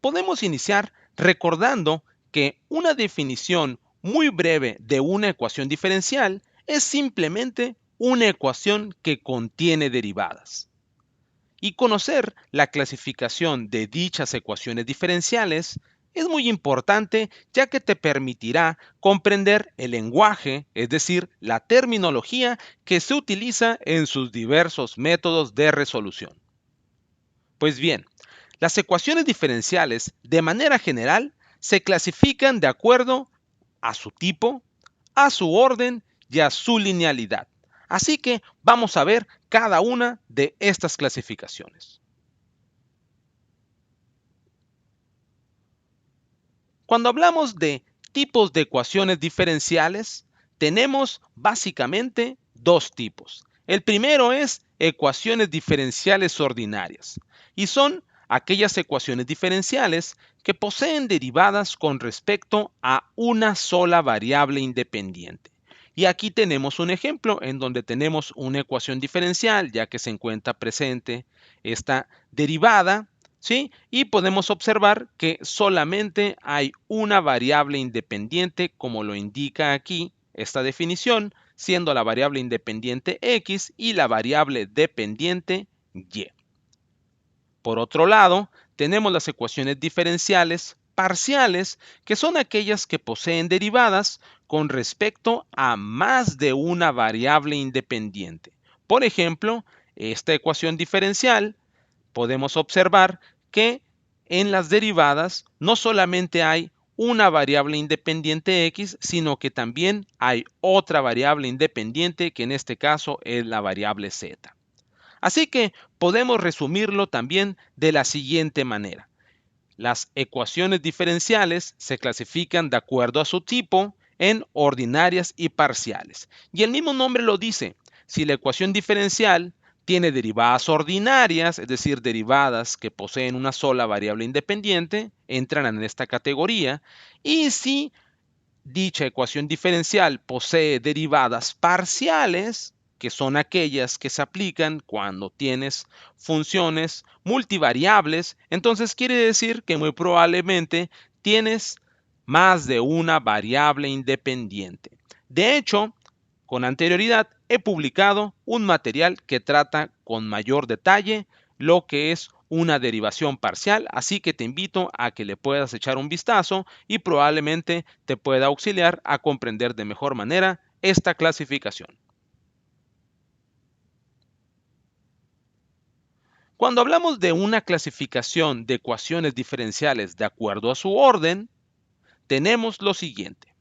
Podemos iniciar recordando que una definición muy breve de una ecuación diferencial es simplemente una ecuación que contiene derivadas. Y conocer la clasificación de dichas ecuaciones diferenciales es muy importante, ya que te permitirá comprender el lenguaje, es decir, la terminología que se utiliza en sus diversos métodos de resolución. Pues bien, las ecuaciones diferenciales, de manera general, se clasifican de acuerdo a su tipo, a su orden y a su linealidad. Así que vamos a ver cada una de estas clasificaciones. Cuando hablamos de tipos de ecuaciones diferenciales, tenemos básicamente dos tipos. El primero es ecuaciones diferenciales ordinarias, y son aquellas ecuaciones diferenciales que poseen derivadas con respecto a una sola variable independiente. Y aquí tenemos un ejemplo en donde tenemos una ecuación diferencial, ya que se encuentra presente esta derivada, ¿sí? Y podemos observar que solamente hay una variable independiente, como lo indica aquí esta definición, siendo la variable independiente x y la variable dependiente y. Por otro lado, tenemos las ecuaciones diferenciales parciales, que son aquellas que poseen derivadas con respecto a más de una variable independiente. Por ejemplo, esta ecuación diferencial podemos observar que en las derivadas no solamente hay una variable independiente x, sino que también hay otra variable independiente, que en este caso es la variable z. Así que podemos resumirlo también de la siguiente manera. Las ecuaciones diferenciales se clasifican de acuerdo a su tipo en ordinarias y parciales. Y el mismo nombre lo dice. Si la ecuación diferencial tiene derivadas ordinarias, es decir, derivadas que poseen una sola variable independiente, entran en esta categoría. Y si dicha ecuación diferencial posee derivadas parciales, que son aquellas que se aplican cuando tienes funciones multivariables, entonces quiere decir que muy probablemente tienes más de una variable independiente. De hecho, con anterioridad he publicado un material que trata con mayor detalle lo que es una derivación parcial, así que te invito a que le puedas echar un vistazo y probablemente te pueda auxiliar a comprender de mejor manera esta clasificación. Cuando hablamos de una clasificación de ecuaciones diferenciales de acuerdo a su orden, tenemos lo siguiente.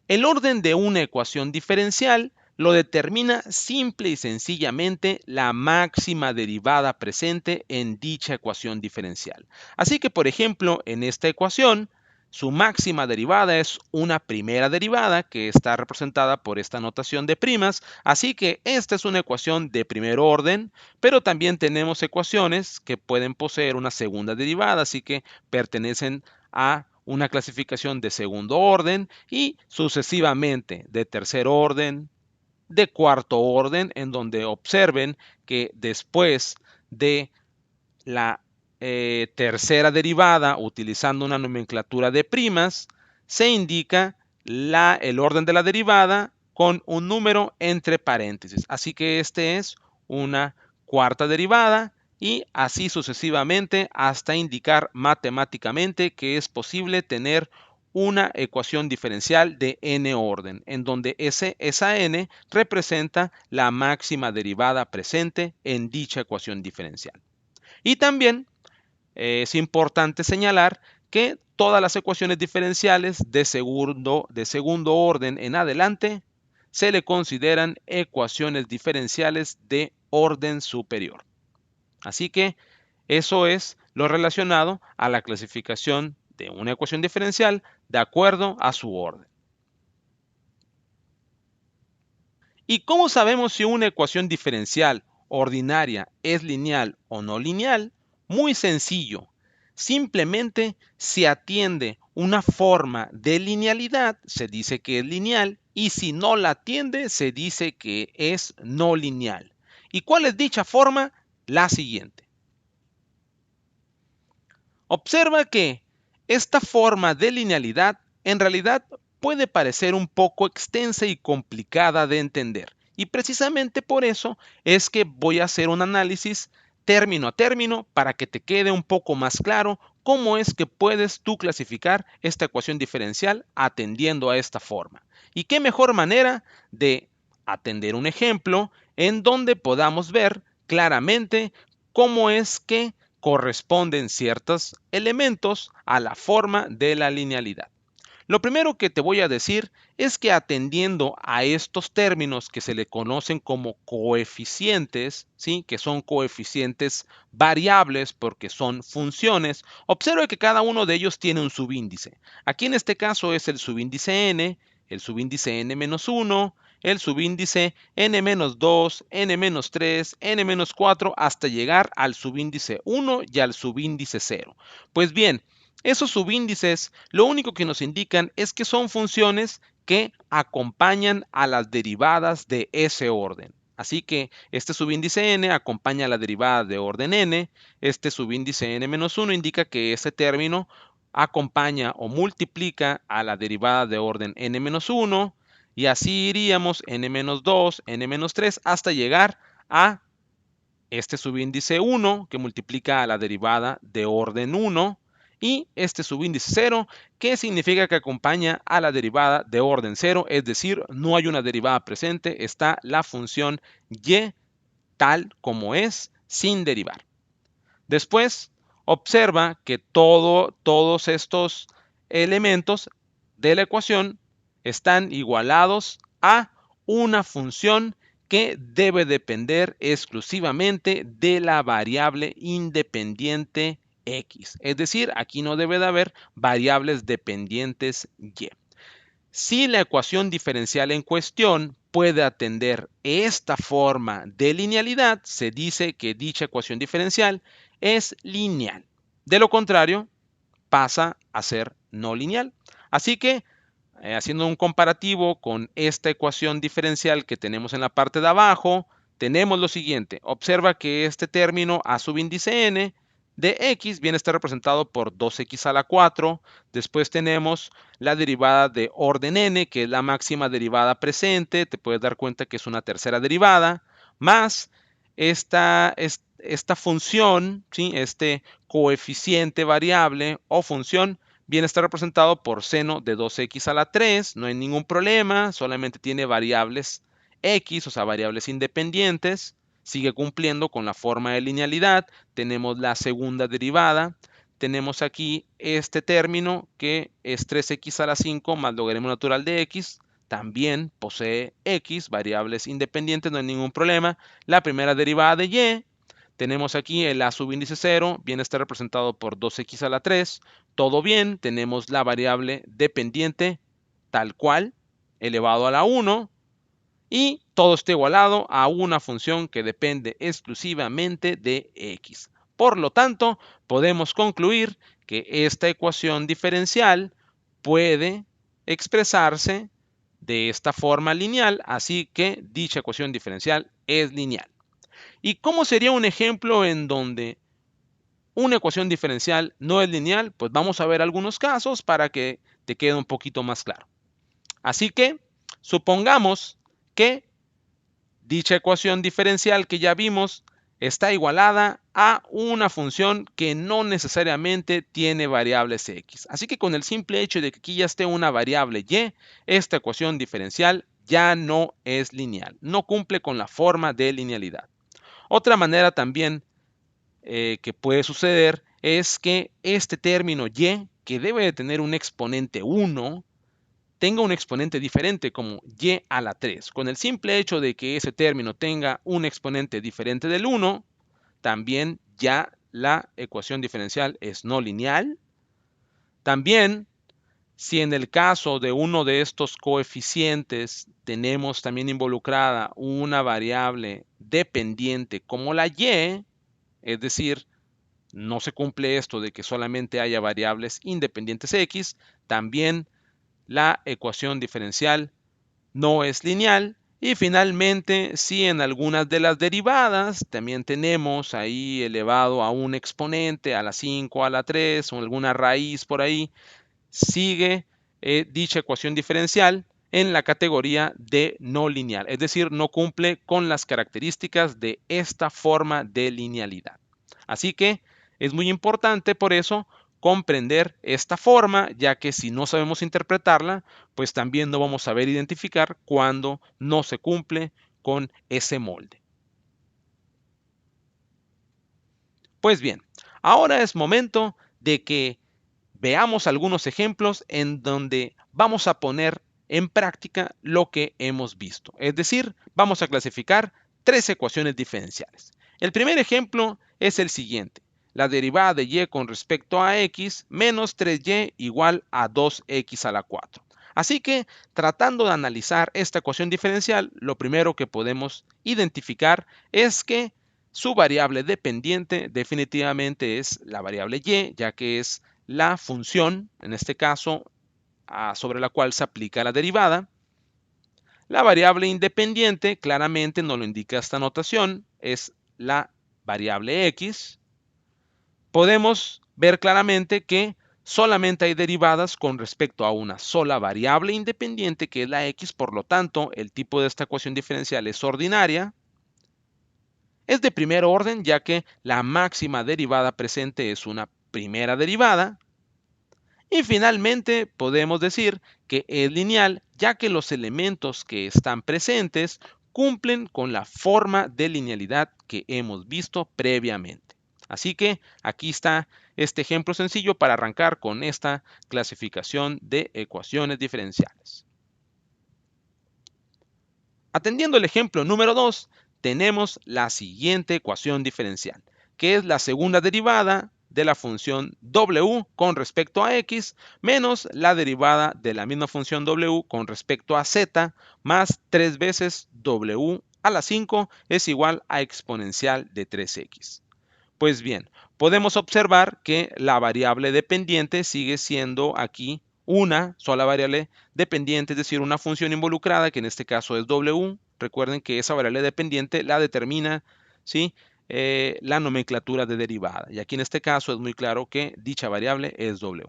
El orden de una ecuación diferencial lo determina simple y sencillamente la máxima derivada presente en dicha ecuación diferencial. Así que, por ejemplo, en esta ecuación, su máxima derivada es una primera derivada que está representada por esta notación de primas. Así que esta es una ecuación de primer orden, pero también tenemos ecuaciones que pueden poseer una segunda derivada, así que pertenecen a una clasificación de segundo orden y sucesivamente de tercer orden, de cuarto orden, en donde observen que después de la tercera derivada, utilizando una nomenclatura de primas, se indica el orden de la derivada con un número entre paréntesis. Así que este es una cuarta derivada y así sucesivamente hasta indicar matemáticamente que es posible tener una ecuación diferencial de n orden, en donde esa n representa la máxima derivada presente en dicha ecuación diferencial. Y también es importante señalar que todas las ecuaciones diferenciales de segundo orden en adelante se le consideran ecuaciones diferenciales de orden superior. Así que eso es lo relacionado a la clasificación de una ecuación diferencial de acuerdo a su orden. ¿Y cómo sabemos si una ecuación diferencial ordinaria es lineal o no lineal? Muy sencillo. Simplemente se atiende una forma de linealidad, se dice que es lineal, y si no la atiende, se dice que es no lineal. ¿Y cuál es dicha forma? La siguiente. Observa que esta forma de linealidad en realidad puede parecer un poco extensa y complicada de entender. Y precisamente por eso es que voy a hacer un análisis término a término para que te quede un poco más claro cómo es que puedes tú clasificar esta ecuación diferencial atendiendo a esta forma. Y qué mejor manera de atender un ejemplo en donde podamos ver claramente cómo es que corresponden ciertos elementos a la forma de la linealidad. Lo primero que te voy a decir es que atendiendo a estos términos que se le conocen como coeficientes, ¿sí? Que son coeficientes variables porque son funciones, observa que cada uno de ellos tiene un subíndice. Aquí en este caso es el subíndice n, el subíndice n-1, el subíndice n-2, n-3, n-4, hasta llegar al subíndice 1 y al subíndice 0. Pues bien, esos subíndices lo único que nos indican es que son funciones que acompañan a las derivadas de ese orden. Así que este subíndice n acompaña a la derivada de orden n, este subíndice n-1 indica que ese término acompaña o multiplica a la derivada de orden n-1, y así iríamos n-2, n-3 hasta llegar a este subíndice 1 que multiplica a la derivada de orden 1 y este subíndice 0 que significa que acompaña a la derivada de orden 0, es decir, no hay una derivada presente, está la función y tal como es sin derivar. Después, observa que todos estos elementos de la ecuación están igualados a una función que debe depender exclusivamente de la variable independiente x. Es decir, aquí no debe de haber variables dependientes y. Si la ecuación diferencial en cuestión puede atender esta forma de linealidad, se dice que dicha ecuación diferencial es lineal. De lo contrario, pasa a ser no lineal. Así que, haciendo un comparativo con esta ecuación diferencial que tenemos en la parte de abajo, tenemos lo siguiente. Observa que este término a subíndice n de x viene a estar representado por 2x a la 4. Después tenemos la derivada de orden n, que es la máxima derivada presente. Te puedes dar cuenta que es una tercera derivada, más esta función, ¿sí? Este coeficiente variable o función viene a estar representado por seno de 2x a la 3. No hay ningún problema, solamente tiene variables x, o sea, variables independientes. Sigue cumpliendo con la forma de linealidad. Tenemos la segunda derivada. Tenemos aquí este término que es 3x a la 5 más logaritmo natural de x. También posee x, variables independientes, no hay ningún problema. La primera derivada de y. Tenemos aquí el a subíndice 0, viene a estar representado por 2x a la 3. Todo bien, tenemos la variable dependiente tal cual, elevado a la 1. Y todo está igualado a una función que depende exclusivamente de x. Por lo tanto, podemos concluir que esta ecuación diferencial puede expresarse de esta forma lineal, así que dicha ecuación diferencial es lineal. ¿Y cómo sería un ejemplo en donde una ecuación diferencial no es lineal? Pues vamos a ver algunos casos para que te quede un poquito más claro. Así que supongamos que dicha ecuación diferencial que ya vimos está igualada a una función que no necesariamente tiene variables x. Así que con el simple hecho de que aquí ya esté una variable y, esta ecuación diferencial ya no es lineal, no cumple con la forma de linealidad. Otra manera también que puede suceder es que este término y, que debe de tener un exponente 1, tenga un exponente diferente como y a la 3. Con el simple hecho de que ese término tenga un exponente diferente del 1, también ya la ecuación diferencial es no lineal. También, si en el caso de uno de estos coeficientes tenemos también involucrada una variable dependiente como la y, es decir, no se cumple esto de que solamente haya variables independientes x, también la ecuación diferencial no es lineal Y finalmente, si en algunas de las derivadas también tenemos ahí elevado a un exponente, a la 5, a la 3 o alguna raíz por ahí, sigue dicha ecuación diferencial en la categoría de no lineal, es decir, no cumple con las características de esta forma de linealidad. Así que es muy importante por eso comprender esta forma, ya que si no sabemos interpretarla, pues también no vamos a saber identificar cuando no se cumple con ese molde. Pues bien, ahora es momento de que veamos algunos ejemplos en donde vamos a poner en práctica lo que hemos visto. Es decir, vamos a clasificar tres ecuaciones diferenciales. El primer ejemplo es el siguiente. La derivada de y con respecto a x menos 3y igual a 2x a la 4. Así que, tratando de analizar esta ecuación diferencial, lo primero que podemos identificar es que su variable dependiente definitivamente es la variable y, ya que es la función, en este caso, sobre la cual se aplica la derivada. La variable independiente, claramente nos lo indica esta notación, es la variable x. Podemos ver claramente que solamente hay derivadas con respecto a una sola variable independiente, que es la x, por lo tanto, el tipo de esta ecuación diferencial es ordinaria. Es de primer orden, ya que la máxima derivada presente es una primera derivada. Y finalmente podemos decir que es lineal, ya que los elementos que están presentes cumplen con la forma de linealidad que hemos visto previamente. Así que aquí está este ejemplo sencillo para arrancar con esta clasificación de ecuaciones diferenciales. Atendiendo el ejemplo número 2, tenemos la siguiente ecuación diferencial, que es la segunda derivada de la función w con respecto a x menos la derivada de la misma función w con respecto a z más 3 veces w a la 5 es igual a exponencial de 3x. Pues bien, podemos observar que la variable dependiente sigue siendo aquí una sola variable dependiente, es decir, una función involucrada, que en este caso es w. Recuerden que esa variable dependiente la determina, ¿sí?, la nomenclatura de derivada. Y aquí en este caso es muy claro que dicha variable es w.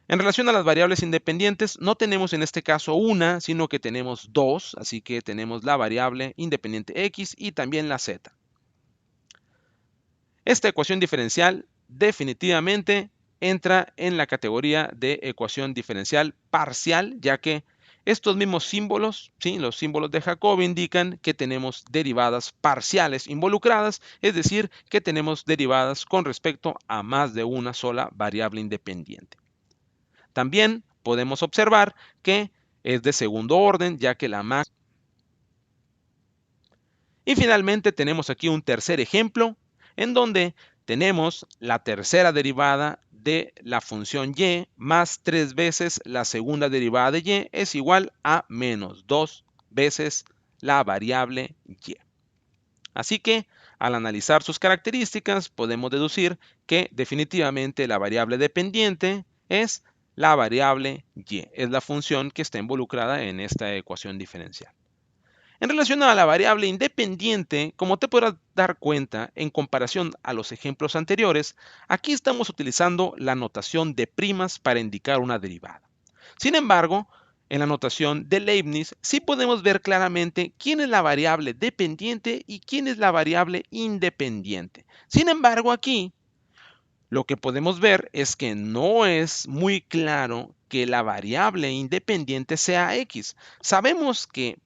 En relación a las variables independientes, no tenemos en este caso una, sino que tenemos dos, así que tenemos la variable independiente x y también la z. Esta ecuación diferencial definitivamente entra en la categoría de ecuación diferencial parcial, ya que estos mismos símbolos, ¿sí?, los símbolos de Jacobi indican que tenemos derivadas parciales involucradas, es decir, que tenemos derivadas con respecto a más de una sola variable independiente. También podemos observar que es de segundo orden, ya que la máxima. Y finalmente tenemos aquí un tercer ejemplo en donde tenemos la tercera derivada de la función y más 3 veces la segunda derivada de y es igual a menos 2 veces la variable y. Así que al analizar sus características podemos deducir que definitivamente la variable dependiente es la variable y, es la función que está involucrada en esta ecuación diferencial. En relación a la variable independiente, como te podrás dar cuenta en comparación a los ejemplos anteriores, aquí estamos utilizando la notación de primas para indicar una derivada. Sin embargo, en la notación de Leibniz sí podemos ver claramente quién es la variable dependiente y quién es la variable independiente. Sin embargo, aquí lo que podemos ver es que no es muy claro que la variable independiente sea x. Sabemos que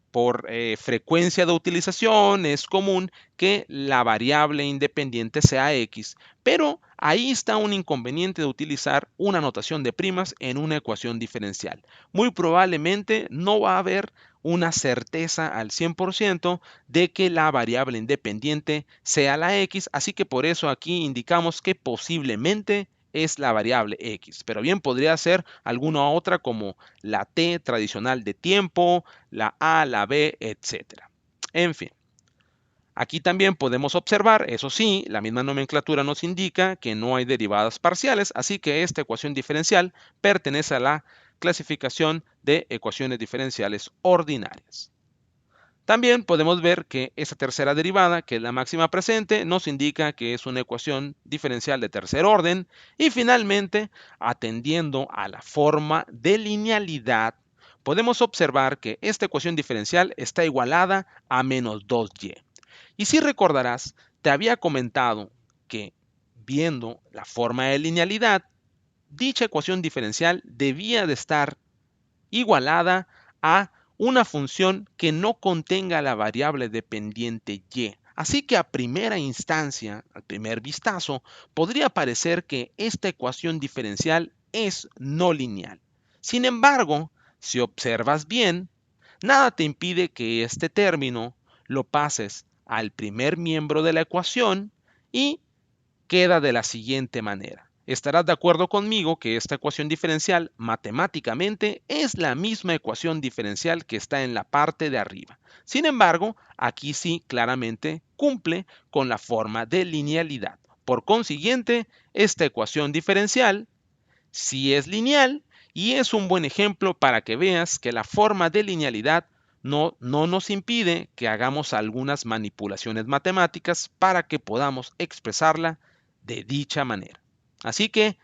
por frecuencia de utilización es común que la variable independiente sea x, pero ahí está un inconveniente de utilizar una notación de primas en una ecuación diferencial. Muy probablemente no va a haber una certeza al 100% de que la variable independiente sea la x, así que por eso aquí indicamos que posiblemente es la variable x, pero bien podría ser alguna otra como la t tradicional de tiempo, la a, la b, etcétera. En fin, aquí también podemos observar, eso sí, la misma nomenclatura nos indica que no hay derivadas parciales, así que esta ecuación diferencial pertenece a la clasificación de ecuaciones diferenciales ordinarias. También podemos ver que esa tercera derivada, que es la máxima presente, nos indica que es una ecuación diferencial de tercer orden. Y finalmente, atendiendo a la forma de linealidad, podemos observar que esta ecuación diferencial está igualada a menos 2y. Y si recordarás, te había comentado que viendo la forma de linealidad, dicha ecuación diferencial debía de estar igualada a una función que no contenga la variable dependiente y. Así que a primera instancia, al primer vistazo, podría parecer que esta ecuación diferencial es no lineal. Sin embargo, si observas bien, nada te impide que este término lo pases al primer miembro de la ecuación y queda de la siguiente manera. Estarás de acuerdo conmigo que esta ecuación diferencial matemáticamente es la misma ecuación diferencial que está en la parte de arriba. Sin embargo, aquí sí claramente cumple con la forma de linealidad. Por consiguiente, esta ecuación diferencial sí es lineal y es un buen ejemplo para que veas que la forma de linealidad no nos impide que hagamos algunas manipulaciones matemáticas para que podamos expresarla de dicha manera. Así que